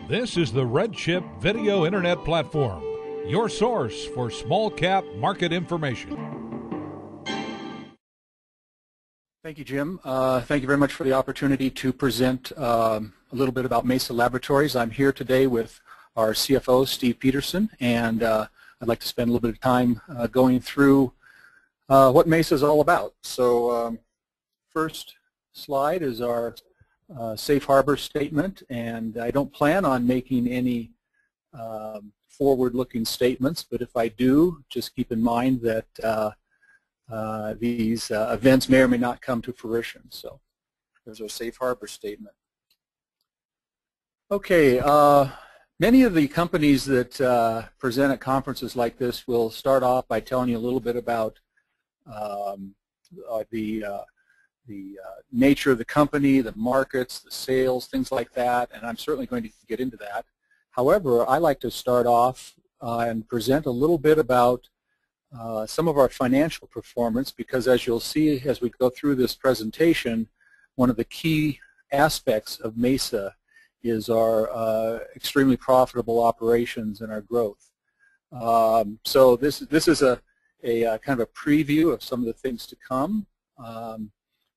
This is the RedChip Video Internet Platform, your source for small-cap market information. Thank you, Jim. Thank you very much for the opportunity to present a little bit about Mesa Laboratories. I'm here today with our CFO, Steve Peterson, and I'd like to spend a little bit of time going through what Mesa is all about. So first slide is our safe harbor statement, and I don't plan on making any forward-looking statements, but if I do, just keep in mind that these events may or may not come to fruition. So there's our safe harbor statement. Okay, many of the companies that present at conferences like this will start off by telling you a little bit about the nature of the company, the markets, the sales, things like that, and I'm certainly going to get into that. However, I like to start off and present a little bit about some of our financial performance, because as you'll see as we go through this presentation, one of the key aspects of Mesa is our extremely profitable operations and our growth. So this is a kind of a preview of some of the things to come.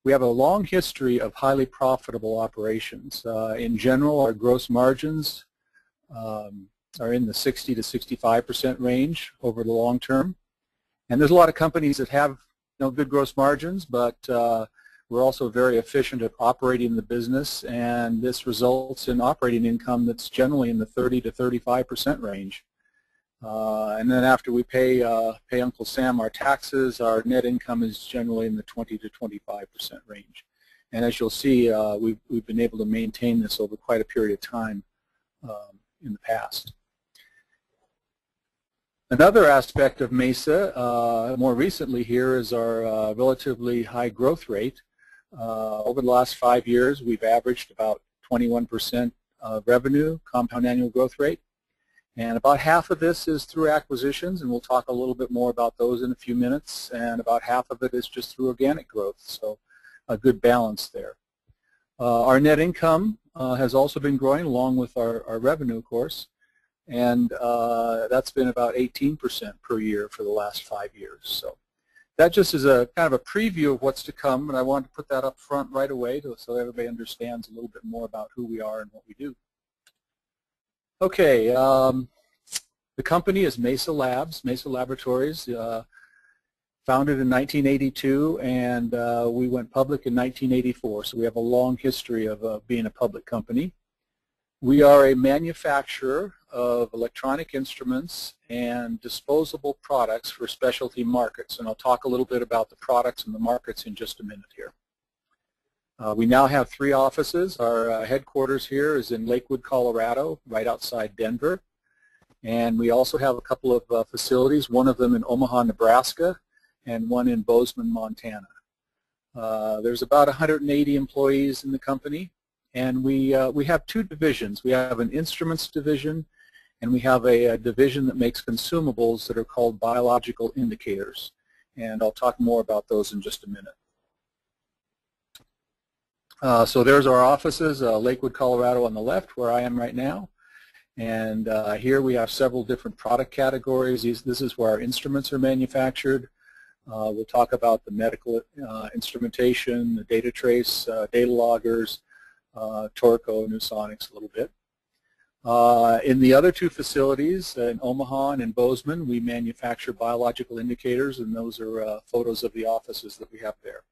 We have a long history of highly profitable operations. In general, our gross margins are in the 60 to 65% range over the long term. And there's a lot of companies that have good gross margins, but we're also very efficient at operating the business, and this results in operating income that's generally in the 30 to 35% range. And then after we pay Uncle Sam our taxes, our net income is generally in the 20 to 25% range. And as you'll see, we've been able to maintain this over quite a period of time in the past. Another aspect of Mesa, more recently here, is our relatively high growth rate. Over the last 5 years, we've averaged about 21% revenue compound annual growth rate. And about half of this is through acquisitions, and we'll talk a little bit more about those in a few minutes, and about half of it is just through organic growth, so a good balance there. Our net income has also been growing along with our revenue, of course, and that's been about 18% per year for the last 5 years. So that just is a kind of a preview of what's to come, and I wanted to put that up front right away so everybody understands a little bit more about who we are and what we do. Okay, the company is Mesa Labs, Mesa Laboratories, founded in 1982, and we went public in 1984, so we have a long history of being a public company. We are a manufacturer of electronic instruments and disposable products for specialty markets, and I'll talk a little bit about the products and the markets in just a minute here. We now have 3 offices. Our headquarters here is in Lakewood, Colorado, right outside Denver. And we also have a couple of facilities, one of them in Omaha, Nebraska, and one in Bozeman, Montana. There's about 180 employees in the company, and we have 2 divisions. We have an instruments division, and we have a division that makes consumables that are called biological indicators. And I'll talk more about those in just a minute. So there's our offices, Lakewood, Colorado on the left, where I am right now. And here we have several different product categories. This is where our instruments are manufactured. We'll talk about the medical instrumentation, the DataTrace, data loggers, Torqo, Nusonics a little bit. In the other 2 facilities, in Omaha and in Bozeman, we manufacture biological indicators, and those are photos of the offices that we have there.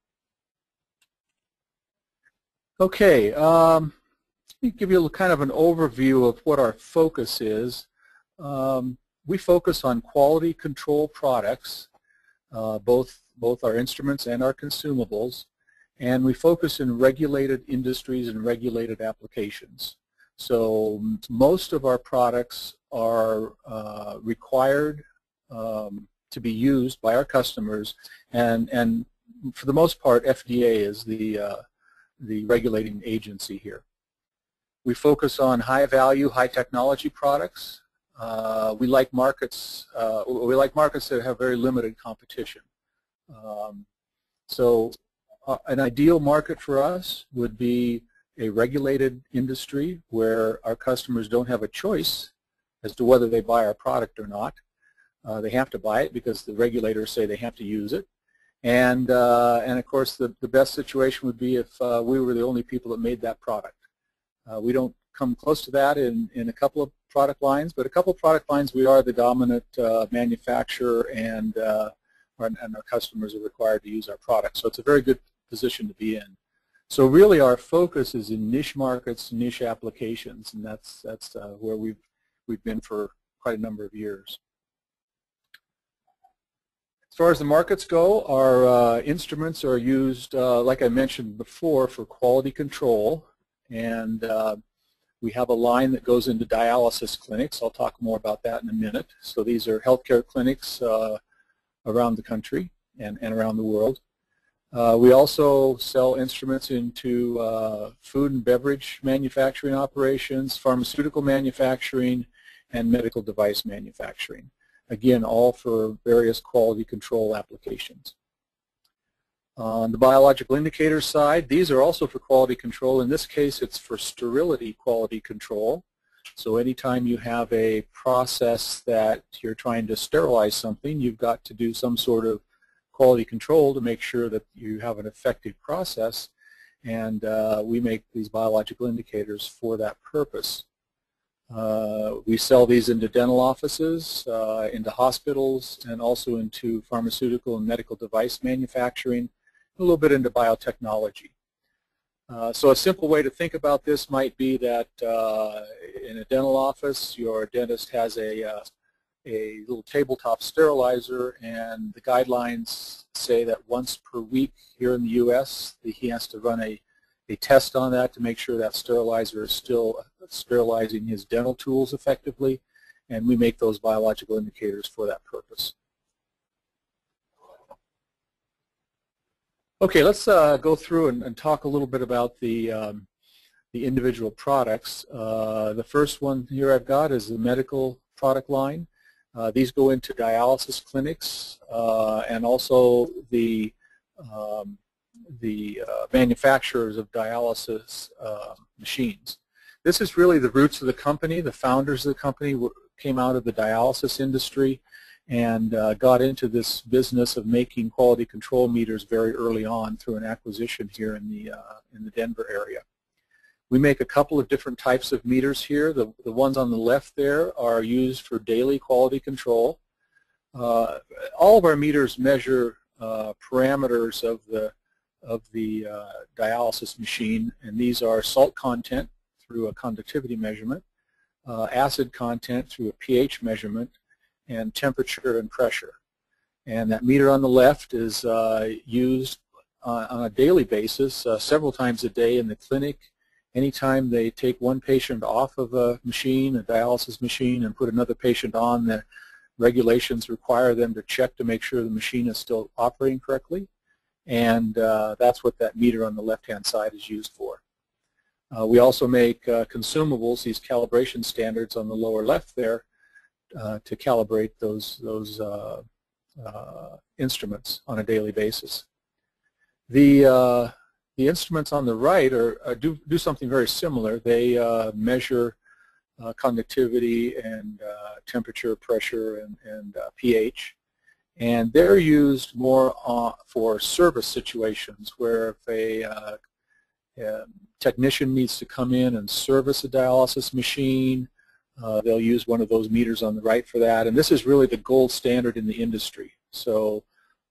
Okay, let me give you kind of an overview of what our focus is. We focus on quality control products, both our instruments and our consumables, and we focus in regulated industries and regulated applications. So most of our products are required to be used by our customers, and for the most part, FDA is the regulating agency here. We focus on high-value, high-technology products. We like markets. We like markets that have very limited competition. So an ideal market for us would be a regulated industry where our customers don't have a choice as to whether they buy our product or not. They have to buy it because the regulators say they have to use it. And of course, the best situation would be if we were the only people that made that product. We don't come close to that in a couple of product lines, but a couple of product lines we are the dominant manufacturer, and our customers are required to use our product. So it's a very good position to be in. So really our focus is in niche markets, niche applications, and that's where we've been for quite a number of years. As far as the markets go, our instruments are used, like I mentioned before, for quality control, and we have a line that goes into dialysis clinics. I'll talk more about that in a minute. So these are healthcare clinics around the country and around the world. We also sell instruments into food and beverage manufacturing operations, pharmaceutical manufacturing, and medical device manufacturing. Again, all for various quality control applications. On the biological indicator side, these are also for quality control. In this case, it's for sterility quality control. So anytime you have a process that you're trying to sterilize something, you've got to do some sort of quality control to make sure that you have an effective process, and we make these biological indicators for that purpose. We sell these into dental offices, into hospitals, and also into pharmaceutical and medical device manufacturing, a little bit into biotechnology. So a simple way to think about this might be that in a dental office, your dentist has a little tabletop sterilizer, and the guidelines say that once per week here in the U.S. he has to run a test on that to make sure that sterilizer is still sterilizing his dental tools effectively, and we make those biological indicators for that purpose. Okay, let's go through and talk a little bit about the individual products. The first one here I've got is the medical product line. These go into dialysis clinics and also the manufacturers of dialysis machines. This is really the roots of the company. The founders of the company came out of the dialysis industry and got into this business of making quality control meters very early on through an acquisition here in the Denver area. We make a couple of different types of meters here. The ones on the left there are used for daily quality control. All of our meters measure parameters of the dialysis machine, and these are salt content through a conductivity measurement, acid content through a pH measurement, and temperature and pressure. And that meter on the left is used on a daily basis, several times a day in the clinic. Anytime they take one patient off of a machine, a dialysis machine, and put another patient on, the regulations require them to check to make sure the machine is still operating correctly. And that's what that meter on the left-hand side is used for. We also make consumables, these calibration standards on the lower left there, to calibrate those instruments on a daily basis. The instruments on the right do something very similar. They measure conductivity and temperature, pressure, and pH. And they're used more for service situations where if a technician needs to come in and service a dialysis machine, they'll use one of those meters on the right for that. And this is really the gold standard in the industry. So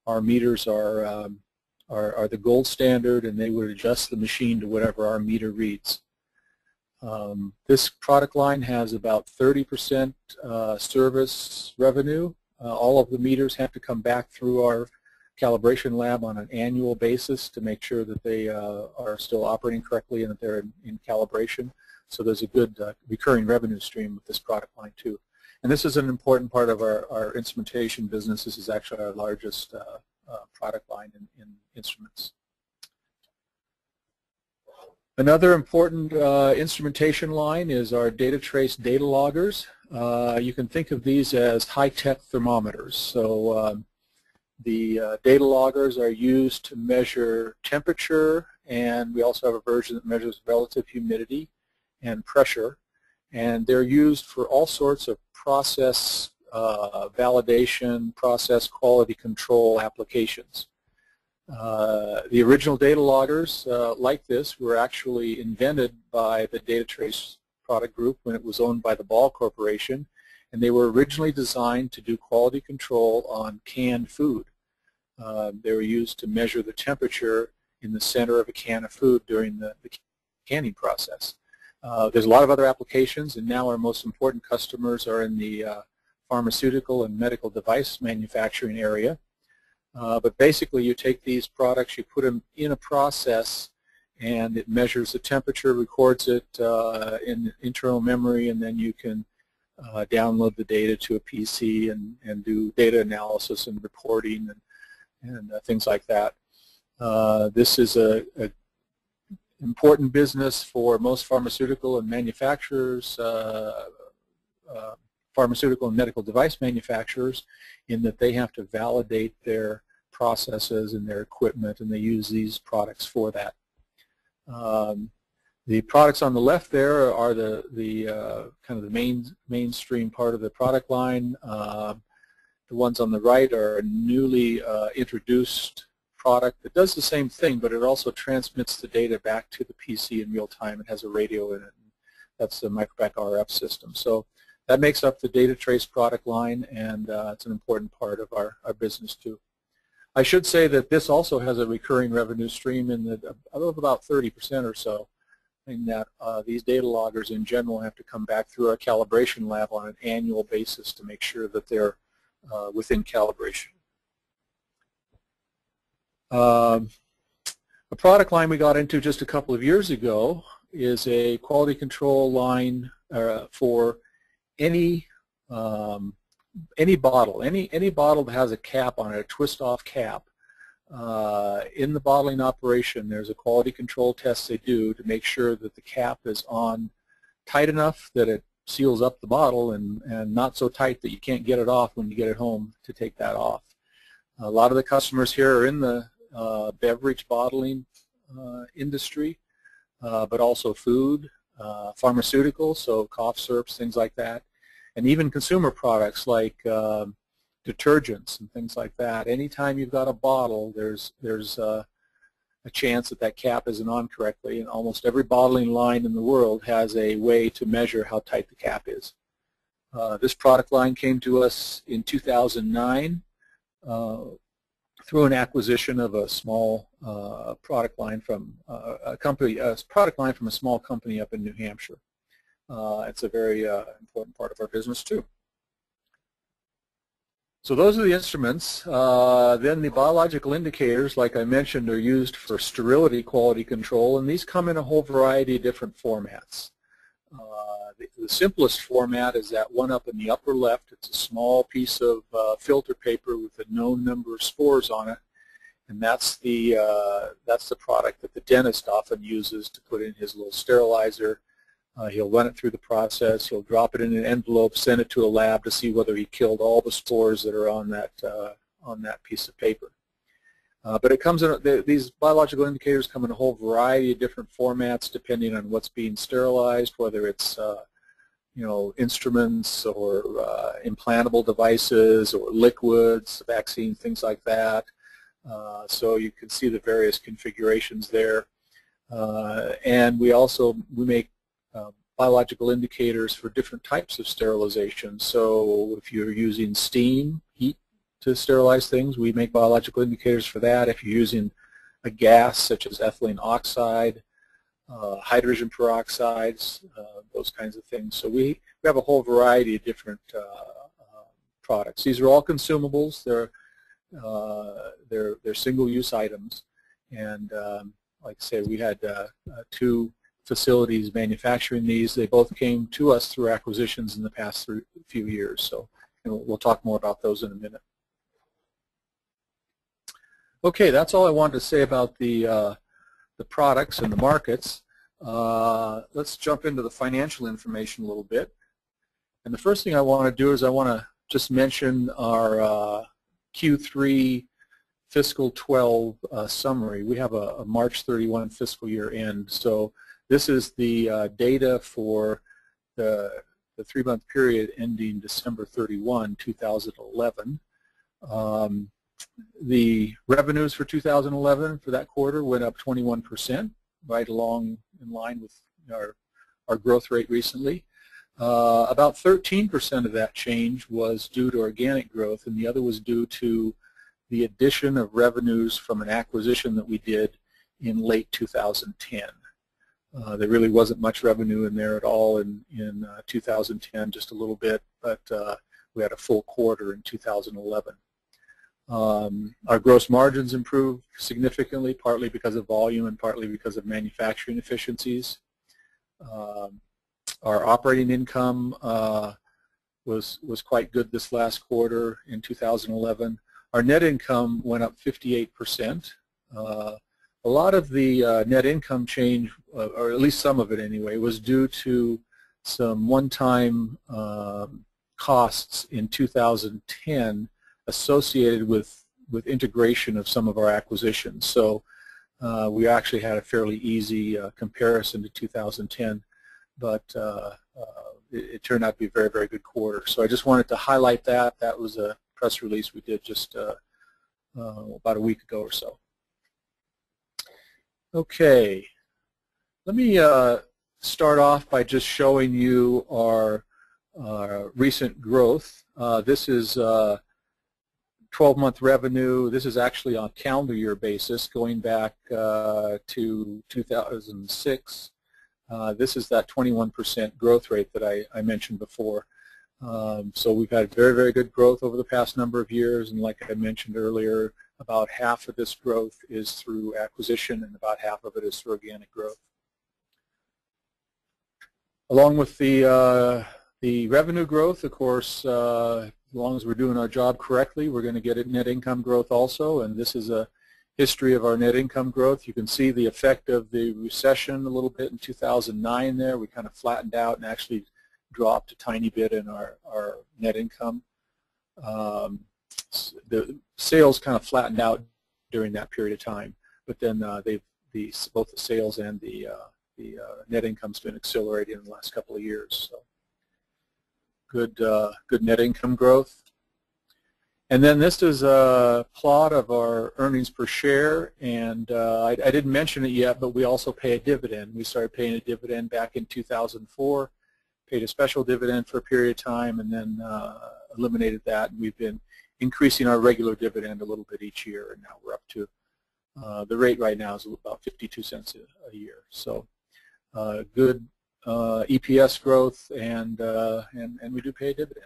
our meters are the gold standard, and they would adjust the machine to whatever our meter reads. This product line has about 30% service revenue. All of the meters have to come back through our calibration lab on an annual basis to make sure that they are still operating correctly and that they're in calibration. So there's a good recurring revenue stream with this product line too. And this is an important part of our instrumentation business. This is actually our largest product line in instruments. Another important instrumentation line is our DataTrace data loggers. You can think of these as high-tech thermometers. So the data loggers are used to measure temperature and we also have a version that measures relative humidity and pressure, and they're used for all sorts of process validation, process quality control applications. The original data loggers like this were actually invented by the DataTrace product group when it was owned by the Ball Corporation, and they were originally designed to do quality control on canned food. They were used to measure the temperature in the center of a can of food during the canning process. There's a lot of other applications, and now our most important customers are in the pharmaceutical and medical device manufacturing area. But basically you take these products, you put them in a process, and it measures the temperature, records it in internal memory, and then you can download the data to a PC and do data analysis and reporting and things like that. This is a important business for most pharmaceutical and manufacturers, pharmaceutical and medical device manufacturers, in that they have to validate their processes and their equipment, and they use these products for that. The products on the left there are the kind of the mainstream part of the product line. The ones on the right are a newly introduced product that does the same thing, but it also transmits the data back to the PC in real time. It has a radio in it. That's the Microbac RF system. So that makes up the DataTrace product line, and it's an important part of our business too. I should say that this also has a recurring revenue stream of about 30% or so, in that these data loggers in general have to come back through our calibration lab on an annual basis to make sure that they're within calibration. A product line we got into just a couple of years ago is a quality control line for any bottle, any bottle that has a cap on it, a twist-off cap. In the bottling operation, there's a quality control test they do to make sure that the cap is on tight enough that it seals up the bottle, and not so tight that you can't get it off when you get it home to take that off. A lot of the customers here are in the beverage bottling industry, but also food, pharmaceuticals, so cough syrups, things like that, and even consumer products like detergents and things like that. Anytime you've got a bottle, there's a chance that that cap isn't on correctly, and almost every bottling line in the world has a way to measure how tight the cap is. This product line came to us in 2009 through an acquisition of a small product line from a small company up in New Hampshire. It's a very important part of our business too. So those are the instruments. Then the biological indicators, like I mentioned, are used for sterility quality control, and these come in a whole variety of different formats. The simplest format is that one up in the upper left. It's a small piece of filter paper with a known number of spores on it, and that's the product that the dentist often uses to put in his little sterilizer. He'll run it through the process. He'll drop it in an envelope, send it to a lab to see whether he killed all the spores that are on that piece of paper. But it comes in, these biological indicators come in a whole variety of different formats depending on what's being sterilized, whether it's instruments or implantable devices or liquids, vaccines, things like that. So you can see the various configurations there. And we make biological indicators for different types of sterilization. So if you're using steam, heat to sterilize things, we make biological indicators for that. If you're using a gas such as ethylene oxide, hydrogen peroxides, those kinds of things. So we have a whole variety of different products. These are all consumables. They're single-use items, and like I say, we had two facilities manufacturing these. They both came to us through acquisitions in the past few years. So we'll talk more about those in a minute. Okay, that's all I wanted to say about the products and the markets. Let's jump into the financial information a little bit. And the first thing I want to do is I want to just mention our Q3 fiscal 12 summary. We have a March 31 fiscal year end. So this is the data for the 3-month period ending December 31, 2011. The revenues for 2011 for that quarter went up 21%, right along in line with our growth rate recently. About 13% of that change was due to organic growth, and the other was due to the addition of revenues from an acquisition that we did in late 2010. There really wasn't much revenue in there at all in 2010, just a little bit, but we had a full quarter in 2011. Our gross margins improved significantly, partly because of volume and partly because of manufacturing efficiencies. Our operating income was quite good this last quarter in 2011. Our net income went up 58%. A lot of the net income change, or at least some of it anyway, was due to some one-time costs in 2010 associated with integration of some of our acquisitions. So we actually had a fairly easy comparison to 2010, but it turned out to be a very, very good quarter. So I just wanted to highlight that. That was a press release we did just about a week ago or so. Okay, let me start off by just showing you our recent growth. This is 12-month revenue. This is actually on a calendar year basis going back to 2006. This is that 21% growth rate that I mentioned before. So we've had very, very good growth over the past number of years, and like I mentioned earlier, about half of this growth is through acquisition and about half of it is through organic growth. Along with the revenue growth, of course, as long as we're doing our job correctly, we're going to get net income growth also, and this is a history of our net income growth. You can see the effect of the recession a little bit in 2009 there. We kind of flattened out and actually dropped a tiny bit in our net income. The sales kind of flattened out during that period of time, but then both the sales and the net income's been accelerating in the last couple of years. So good net income growth. And then this is a plot of our earnings per share, and I didn't mention it yet, but we also pay a dividend. We started paying a dividend back in 2004, paid a special dividend for a period of time, and then eliminated that. And we've been increasing our regular dividend a little bit each year, and now we're up to the rate right now is about 52 cents a year. So good EPS growth, and we do pay a dividend.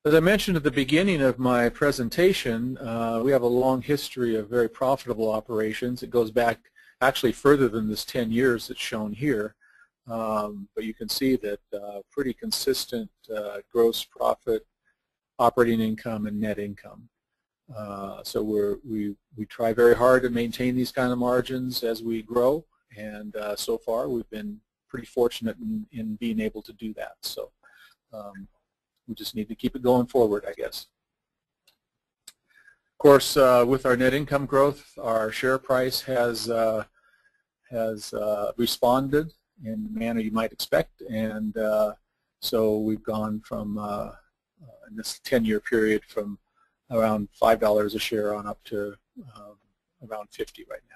As I mentioned at the beginning of my presentation, we have a long history of very profitable operations. It goes back actually further than this 10 years that's shown here, but you can see that pretty consistent gross profit, operating income, and net income. So we try very hard to maintain these kind of margins as we grow, and so far we've been pretty fortunate in being able to do that. So we just need to keep it going forward, I guess. Of course, with our net income growth, our share price has responded in the manner you might expect, and so we've gone from, in this 10-year period, from around $5 a share on up to around 50 right now.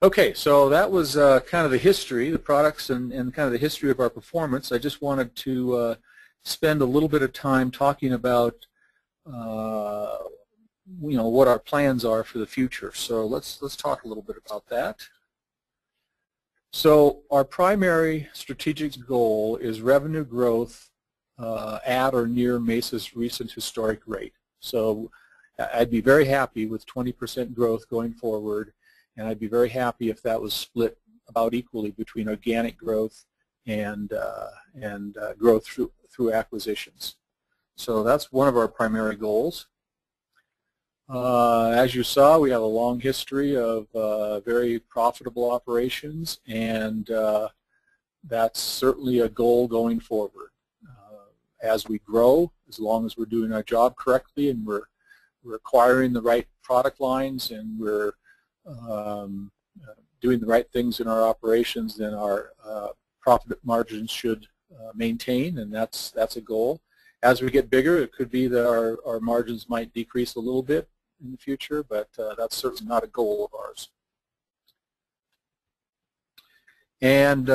Okay, so that was kind of the history, the products, and kind of the history of our performance. I just wanted to spend a little bit of time talking about what our plans are for the future. So let's talk a little bit about that. So our primary strategic goal is revenue growth at or near Mesa's recent historic rate. So I'd be very happy with 20% growth going forward, and I'd be very happy if that was split about equally between organic growth and growth through acquisitions. So that's one of our primary goals. As you saw, we have a long history of very profitable operations, and that's certainly a goal going forward. as we grow, as long as we're doing our job correctly and we're acquiring the right product lines and we're doing the right things in our operations, then our profit margins should maintain, and that's a goal. As we get bigger, it could be that our margins might decrease a little bit in the future, but that's certainly not a goal of ours. And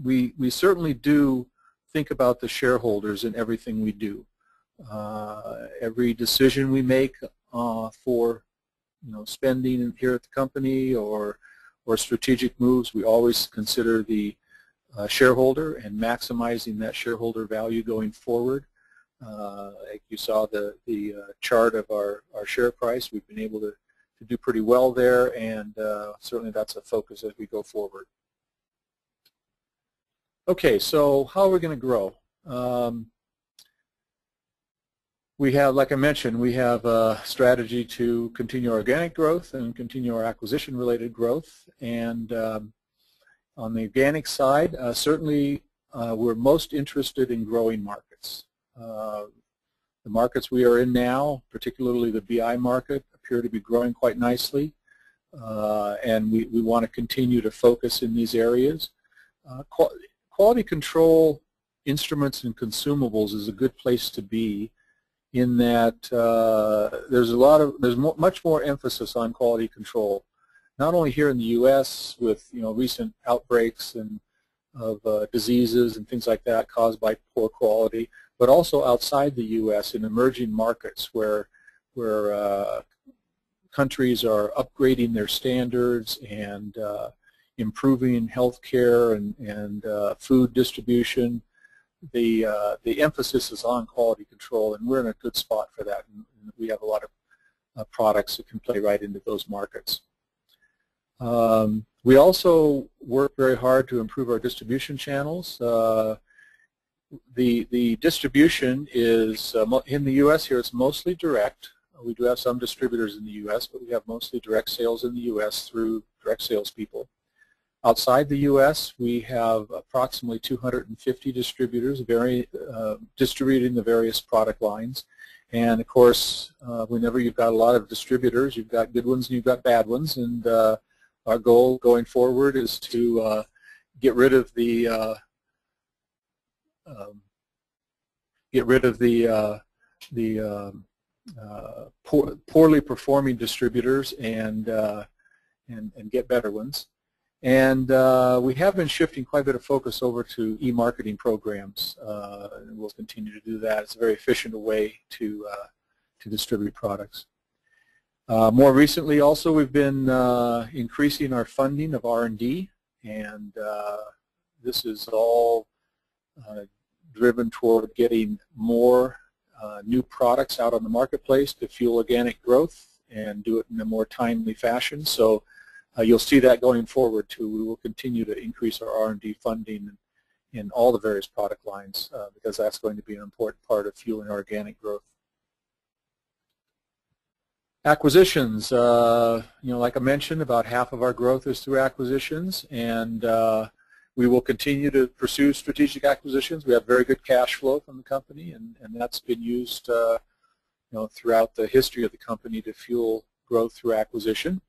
we certainly do think about the shareholders in everything we do. Every decision we make for spending here at the company or strategic moves, we always consider the shareholder and maximizing that shareholder value going forward. Like you saw the chart of our share price, we've been able to do pretty well there, and certainly that's a focus as we go forward. Okay, so how are we going to grow? We have, like I mentioned, we have a strategy to continue organic growth and continue our acquisition-related growth. And on the organic side, certainly we're most interested in growing markets. The markets we are in now, particularly the BI market, appear to be growing quite nicely, and we want to continue to focus in these areas. Quality control instruments and consumables is a good place to be, in that there's much more emphasis on quality control, not only here in the U.S. with recent outbreaks of diseases and things like that caused by poor quality, but also outside the U.S. in emerging markets where countries are upgrading their standards and improving health care and food distribution. The emphasis is on quality control, and we're in a good spot for that. And we have a lot of products that can play right into those markets. We also work very hard to improve our distribution channels. The distribution is in the U.S. here. It's mostly direct. We do have some distributors in the U.S., but we have mostly direct sales in the U.S. through direct salespeople. Outside the U.S., we have approximately 250 distributors distributing the various product lines. And of course, whenever you've got a lot of distributors, you've got good ones and you've got bad ones. And our goal going forward is to get rid of the poorly performing distributors and get better ones. And we have been shifting quite a bit of focus over to e-marketing programs, and we'll continue to do that. It's a very efficient way to distribute products. More recently, also, we've been increasing our funding of R&D, and this is all driven toward getting more new products out on the marketplace to fuel organic growth and do it in a more timely fashion. So you'll see that going forward too. We will continue to increase our R&D funding in all the various product lines because that's going to be an important part of fueling organic growth. Acquisitions, like I mentioned, about half of our growth is through acquisitions, and we will continue to pursue strategic acquisitions. We have very good cash flow from the company, and that's been used throughout the history of the company to fuel growth through acquisition.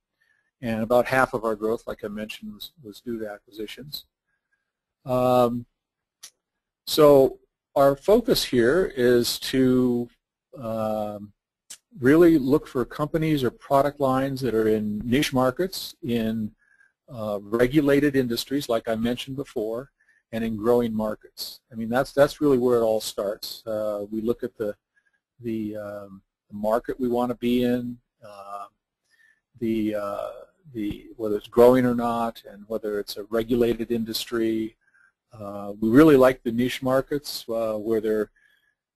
And about half of our growth, like I mentioned, was due to acquisitions. So our focus here is to really look for companies or product lines that are in niche markets, in regulated industries, like I mentioned before, and in growing markets. I mean, that's really where it all starts. We look at the market we want to be in, whether it's growing or not, and whether it's a regulated industry. We really like the niche markets where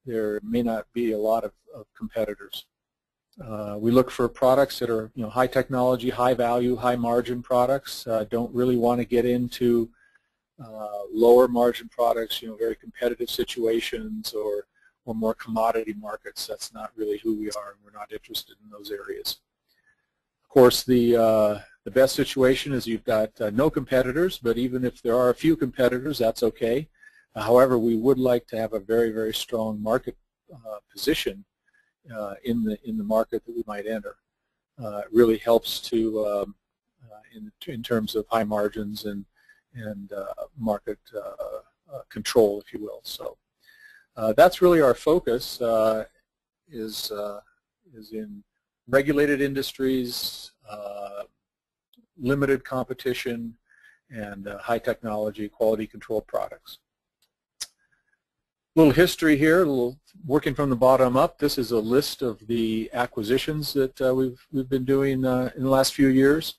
there may not be a lot of competitors. We look for products that are high technology, high value, high margin products. Don't really want to get into lower margin products, very competitive situations or more commodity markets. That's not really who we are, and we're not interested in those areas. Of course, the best situation is you've got no competitors, but even if there are a few competitors, that's okay. However, we would like to have a very, very strong market position in the market that we might enter. It really helps to in terms of high margins and market control, if you will. So that's really our focus is in regulated industries, limited competition, and high technology, quality controlled products. Little history here, a little working from the bottom up. This is a list of the acquisitions that we've been doing in the last few years.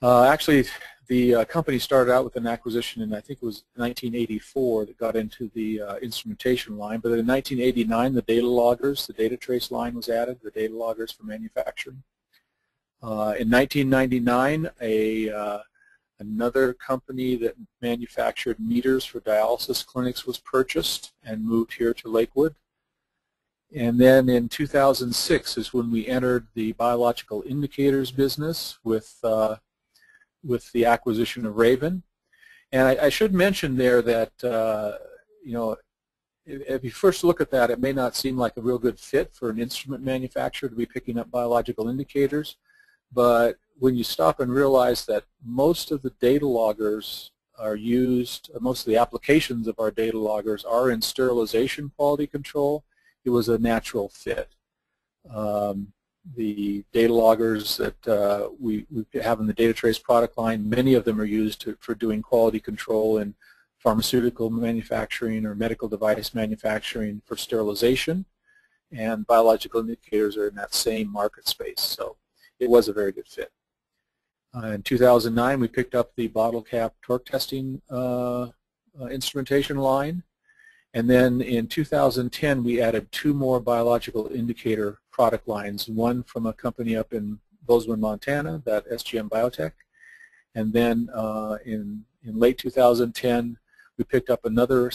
Actually, the company started out with an acquisition in, I think it was 1984, that got into the instrumentation line. But in 1989, the data loggers, the DataTrace line was added, the data loggers for manufacturing. In 1999, another company that manufactured meters for dialysis clinics was purchased and moved here to Lakewood. And then in 2006 is when we entered the biological indicators business with the acquisition of Raven. And I should mention there that, you know, if you first look at that, it may not seem like a real good fit for an instrument manufacturer to be picking up biological indicators. But when you stop and realize that most of the data loggers are used, most of the applications of our data loggers are in sterilization quality control, it was a natural fit. The data loggers that we have in the DataTrace product line, many of them are used for doing quality control in pharmaceutical manufacturing or medical device manufacturing for sterilization, and biological indicators are in that same market space. So it was a very good fit. In 2009, we picked up the bottle cap torque testing instrumentation line. And then in 2010, we added 2 more biological indicator product lines, one from a company up in Bozeman, Montana, that SGM Biotech. And then in late 2010, we picked up another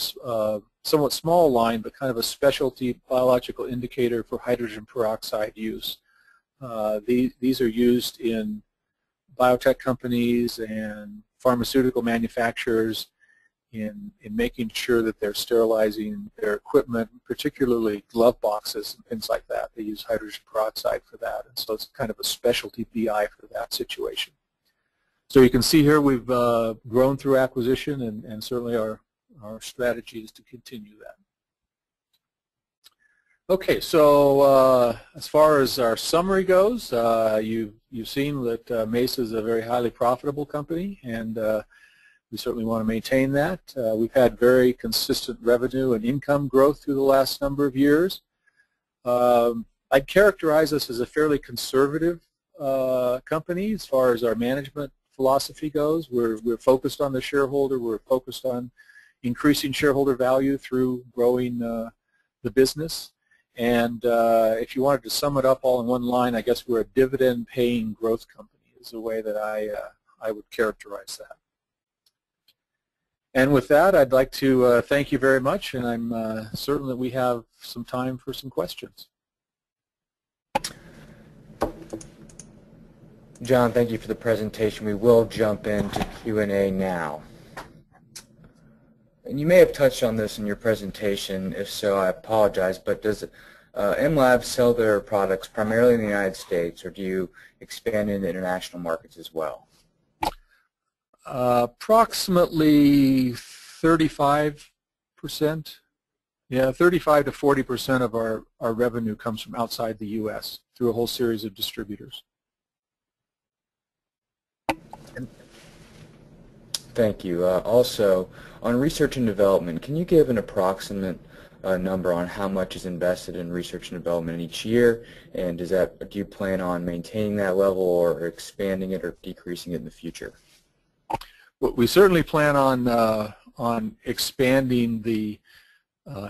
somewhat small line, but kind of a specialty biological indicator for hydrogen peroxide use. These are used in biotech companies and pharmaceutical manufacturers in making sure that they're sterilizing their equipment, particularly glove boxes and things like that. They use hydrogen peroxide for that, and so it's kind of a specialty BI for that situation. So you can see here we've grown through acquisition, and certainly our strategy is to continue that. Okay, so as far as our summary goes, you've seen that Mesa is a very highly profitable company, and we certainly want to maintain that. We've had very consistent revenue and income growth through the last number of years. I'd characterize us as a fairly conservative company as far as our management philosophy goes. We're focused on the shareholder. We're focused on increasing shareholder value through growing the business. And if you wanted to sum it up all in one line, I guess we're a dividend-paying growth company is the way that I would characterize that. And with that, I'd like to thank you very much, and I'm certain that we have some time for some questions. John, thank you for the presentation. We will jump into Q&A now. And you may have touched on this in your presentation. If so, I apologize, but does MLAB sell their products primarily in the United States, or do you expand into international markets as well? Approximately 35%. Yeah, 35 to 40% of our revenue comes from outside the U.S. through a whole series of distributors. Thank you. Also, on research and development, can you give an approximate number on how much is invested in research and development each year, and do you plan on maintaining that level or expanding it or decreasing it in the future? Well, we certainly plan on expanding the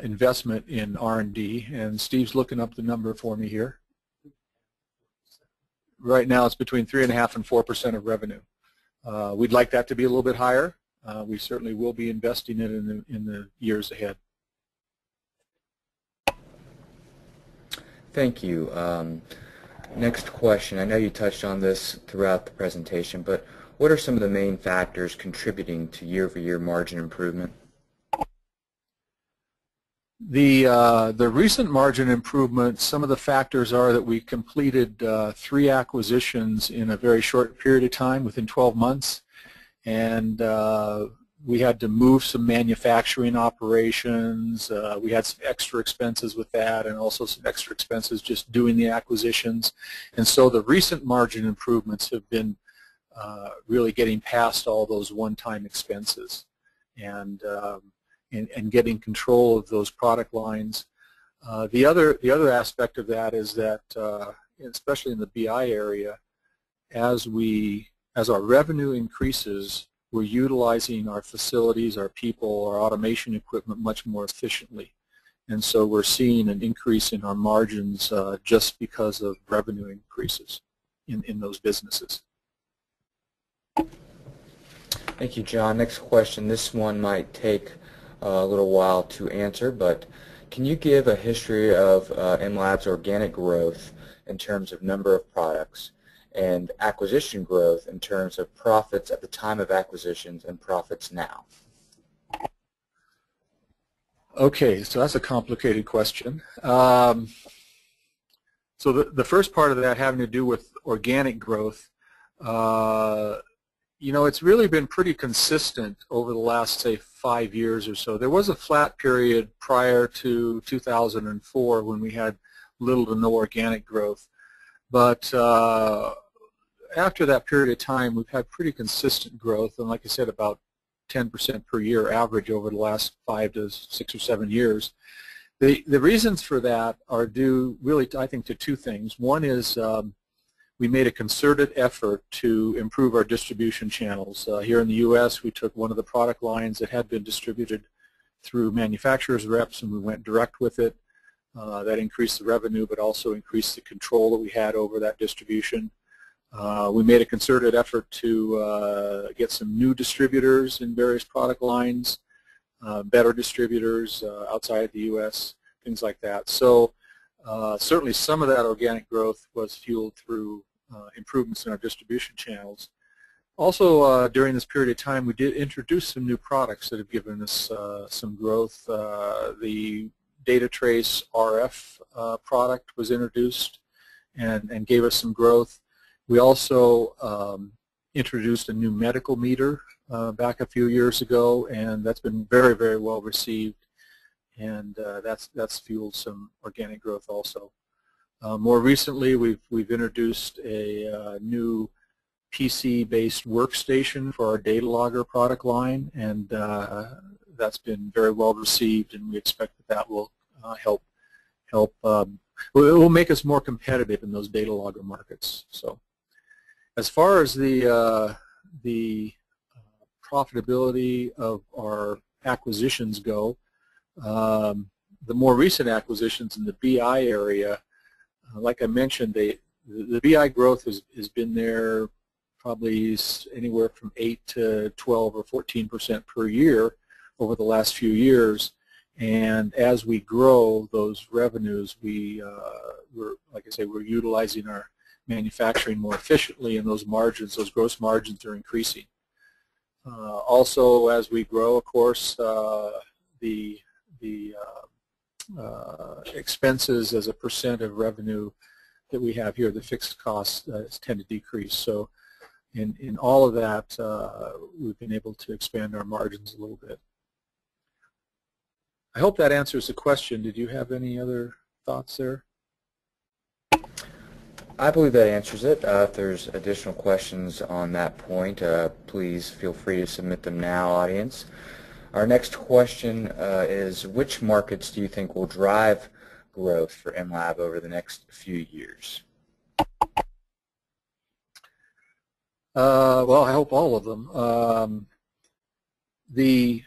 investment in R&D, and Steve's looking up the number for me here. Right now it's between 3.5% and 4% of revenue. We'd like that to be a little bit higher. We certainly will be investing it in the years ahead. Thank you. Next question. I know you touched on this throughout the presentation, but what are some of the main factors contributing to year-over-year margin improvement? The recent margin improvement, some of the factors are that we completed 3 acquisitions in a very short period of time, within 12 months, and we had to move some manufacturing operations. We had some extra expenses with that, and also some extra expenses just doing the acquisitions. And so the recent margin improvements have been really getting past all those one-time expenses and getting control of those product lines. The other aspect of that is that, especially in the BI area, as our revenue increases, we're utilizing our facilities, our people, our automation equipment much more efficiently. And so we're seeing an increase in our margins just because of revenue increases in those businesses. Thank you, John. Next question. This one might take a little while to answer, but can you give a history of MLAB's organic growth in terms of number of products and acquisition growth in terms of profits at the time of acquisitions and profits now? Okay, so that's a complicated question. So the first part of that having to do with organic growth, you know, it's really been pretty consistent over the last, say, 5 years or so. There was a flat period prior to 2004 when we had little to no organic growth. But after that period of time, we've had pretty consistent growth, and like I said, about 10% per year average over the last 5 to 6 or 7 years. The reasons for that are due really, I think, to 2 things. One is we made a concerted effort to improve our distribution channels. Here in the U.S., we took one of the product lines that had been distributed through manufacturers' reps, and we went direct with it. That increased the revenue, but also increased the control that we had over that distribution. We made a concerted effort to get some new distributors in various product lines, better distributors outside the U.S., things like that. So certainly some of that organic growth was fueled through improvements in our distribution channels. Also, during this period of time, we did introduce some new products that have given us some growth. The DataTrace RF product was introduced and gave us some growth. We also introduced a new medical meter back a few years ago, and that's been very, very well received, and that's fueled some organic growth also. More recently, we've introduced a new PC-based workstation for our data logger product line, and that's been very well received, and we expect that will help. It will make us more competitive in those data logger markets. So, as far as the profitability of our acquisitions go, the more recent acquisitions in the BI area, like I mentioned, the BI growth has been there probably anywhere from 8 to 12 or 14% per year over the last few years. And as we grow those revenues, we're, like I say, we're utilizing our manufacturing more efficiently, and those margins, those gross margins, are increasing. Also, as we grow, of course, the expenses as a percent of revenue that we have here, the fixed costs, tend to decrease. So in all of that, we've been able to expand our margins a little bit. I hope that answers the question. Did you have any other thoughts there? I believe that answers it. If there's additional questions on that point, please feel free to submit them now, audience. Our next question is, which markets do you think will drive growth for MLAB over the next few years? Well, I hope all of them. The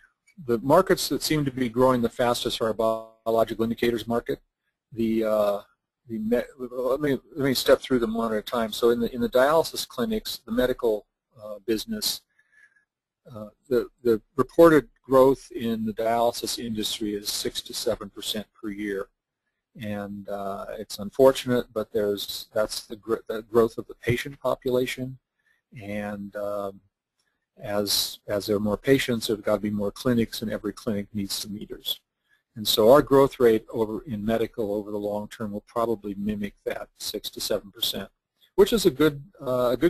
markets that seem to be growing the fastest are our biological indicators market. Let me step through them one at a time. So in the dialysis clinics, the medical business, the reported growth in the dialysis industry is 6 to 7% per year, and it's unfortunate, but that's the growth of the patient population, and as there are more patients, there's got to be more clinics, and every clinic needs some meters. And so our growth rate in medical over the long term will probably mimic that 6 to 7%, which is a good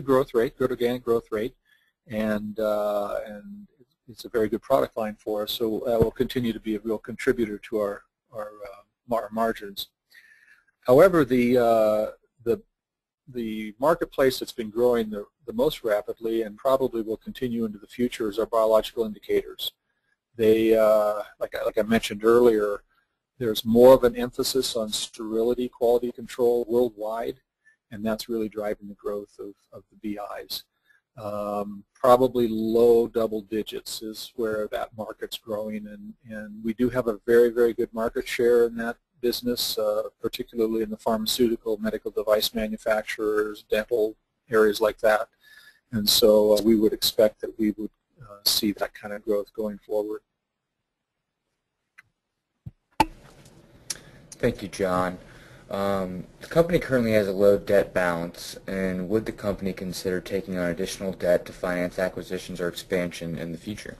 growth rate, good organic growth rate, and it's a very good product line for us. So that will continue to be a real contributor to our margins. However, the marketplace that's been growing the most rapidly and probably will continue into the future is our biological indicators. They, like I mentioned earlier, there's more of an emphasis on sterility quality control worldwide, and that's really driving the growth of the BIs. Probably low double digits is where that market's growing, and we do have a very, very good market share in that business, particularly in the pharmaceutical, medical device manufacturers, dental areas like that. And so we would expect that we would see that kind of growth going forward. Thank you, John. The company currently has a low debt balance, and would the company consider taking on additional debt to finance acquisitions or expansion in the future?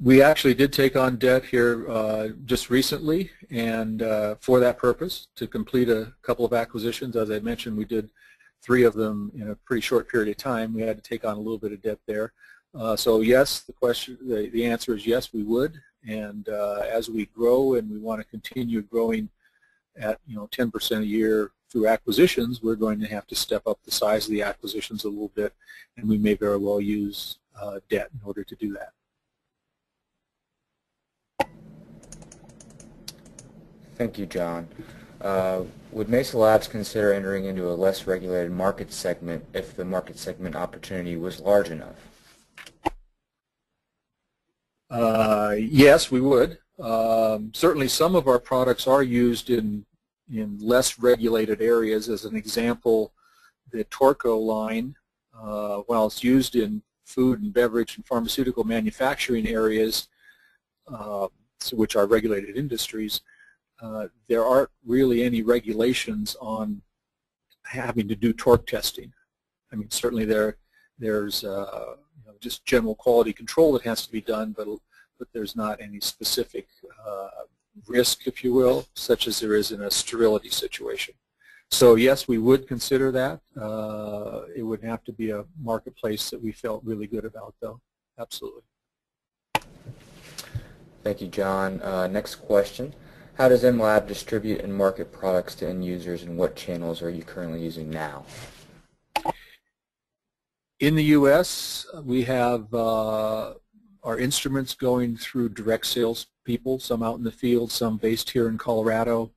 We actually did take on debt here just recently, and for that purpose, to complete a couple of acquisitions. As I mentioned, we did 3 of them in a pretty short period of time. We had to take on a little bit of debt there. So yes, the answer is yes, we would. And as we grow and we want to continue growing at 10% a year through acquisitions, we're going to have to step up the size of the acquisitions a little bit, and we may very well use debt in order to do that. Thank you, John. Would Mesa Labs consider entering into a less regulated market segment if the market segment opportunity was large enough? Yes, we would. Certainly some of our products are used in less regulated areas. As an example, the Torqo line, while it's used in food and beverage and pharmaceutical manufacturing areas, which are regulated industries, there aren't really any regulations on having to do torque testing. I mean, certainly there's just general quality control that has to be done, but there's not any specific risk, if you will, such as there is in a sterility situation. So yes, we would consider that. It would have to be a marketplace that we felt really good about, though. Absolutely. Thank you, John. Next question. How does MLAB distribute and market products to end users, and what channels are you currently using now? In the U.S., we have our instruments going through direct sales people, some out in the field, some based here in Colorado.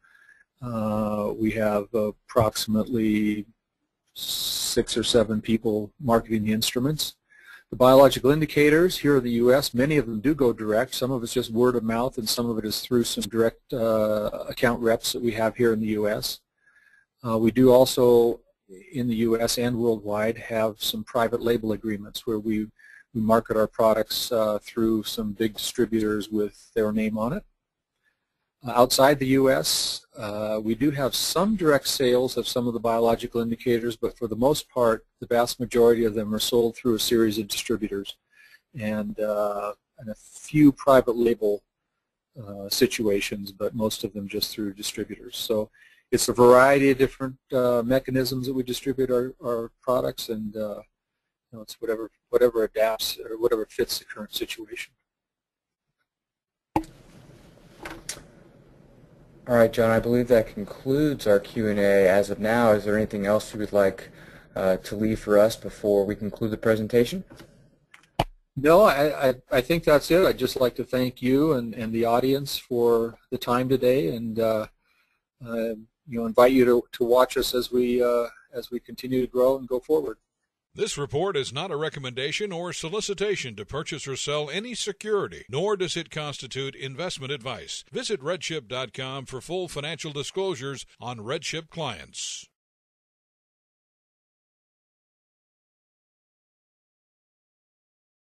We have approximately 6 or 7 people marketing the instruments. The biological indicators here in the U.S., many of them do go direct. Some of it's just word of mouth, and some of it is through some direct account reps that we have here in the U.S. We do also, in the U.S. and worldwide, have some private label agreements where we market our products through some big distributors with their name on it. Outside the U.S., we do have some direct sales of some of the biological indicators, but for the most part, the vast majority of them are sold through a series of distributors and a few private label situations, but most of them just through distributors. So it's a variety of different mechanisms that we distribute our products, and it's whatever adapts or whatever fits the current situation. All right, John, I believe that concludes our Q&A as of now. Is there anything else you would like to leave for us before we conclude the presentation? No, I think that's it. I'd just like to thank you and the audience for the time today, and invite you to watch us as we continue to grow and go forward. This report is not a recommendation or solicitation to purchase or sell any security, nor does it constitute investment advice. Visit RedChip.com for full financial disclosures on RedChip clients.